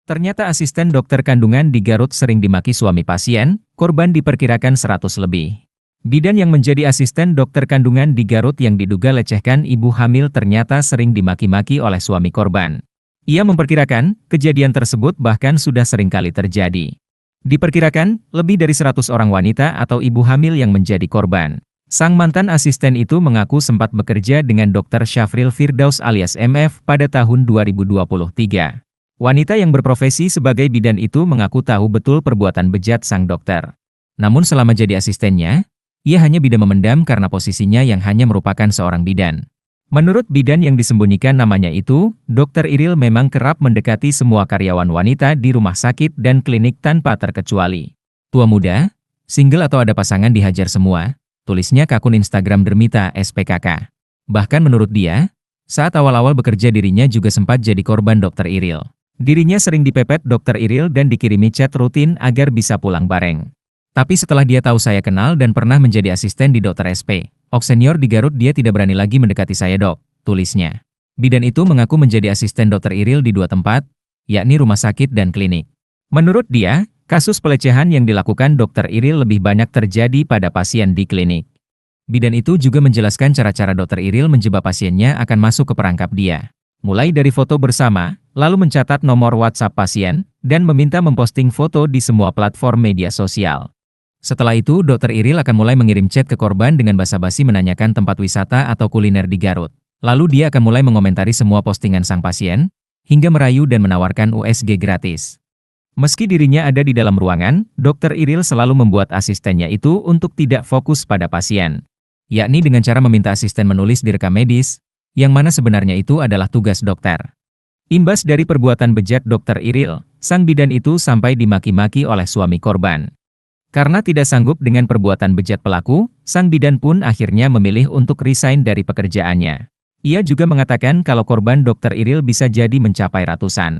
Ternyata asisten dokter kandungan di Garut sering dimaki suami pasien, korban diperkirakan 100 lebih. Bidan yang menjadi asisten dokter kandungan di Garut yang diduga lecehkan ibu hamil ternyata sering dimaki-maki oleh suami korban. Ia memperkirakan, kejadian tersebut bahkan sudah sering kali terjadi. Diperkirakan, lebih dari 100 orang wanita atau ibu hamil yang menjadi korban. Sang mantan asisten itu mengaku sempat bekerja dengan Dr. Syafril Firdaus alias MF pada tahun 2023. Wanita yang berprofesi sebagai bidan itu mengaku tahu betul perbuatan bejat sang dokter. Namun selama jadi asistennya, ia hanya bisa memendam karena posisinya yang hanya merupakan seorang bidan. Menurut bidan yang disembunyikan namanya itu, Dr. Iril memang kerap mendekati semua karyawan wanita di rumah sakit dan klinik tanpa terkecuali. Tua muda, single atau ada pasangan dihajar semua, tulisnya ke akun Instagram Dermita SPKK. Bahkan menurut dia, saat awal-awal bekerja dirinya juga sempat jadi korban Dr. Iril. Dirinya sering dipepet Dr. Iril dan dikirimi chat rutin agar bisa pulang bareng. Tapi setelah dia tahu saya kenal dan pernah menjadi asisten di Dr. SP, Ok senior di Garut, dia tidak berani lagi mendekati saya, Dok, tulisnya. Bidan itu mengaku menjadi asisten Dr. Iril di 2 tempat, yakni rumah sakit dan klinik. Menurut dia, kasus pelecehan yang dilakukan Dr. Iril lebih banyak terjadi pada pasien di klinik. Bidan itu juga menjelaskan cara-cara Dr. Iril menjebak pasiennya akan masuk ke perangkap dia. Mulai dari foto bersama, lalu mencatat nomor WhatsApp pasien, dan meminta memposting foto di semua platform media sosial. Setelah itu, Dr. Iril akan mulai mengirim chat ke korban dengan basa-basi menanyakan tempat wisata atau kuliner di Garut. Lalu dia akan mulai mengomentari semua postingan sang pasien, hingga merayu dan menawarkan USG gratis. Meski dirinya ada di dalam ruangan, Dr. Iril selalu membuat asistennya itu untuk tidak fokus pada pasien. Yakni dengan cara meminta asisten menulis di rekam medis, yang mana sebenarnya itu adalah tugas dokter. Imbas dari perbuatan bejat Dr. Iril, sang bidan itu sampai dimaki-maki oleh suami korban. Karena tidak sanggup dengan perbuatan bejat pelaku, sang bidan pun akhirnya memilih untuk resign dari pekerjaannya. Ia juga mengatakan kalau korban Dr. Iril bisa jadi mencapai ratusan.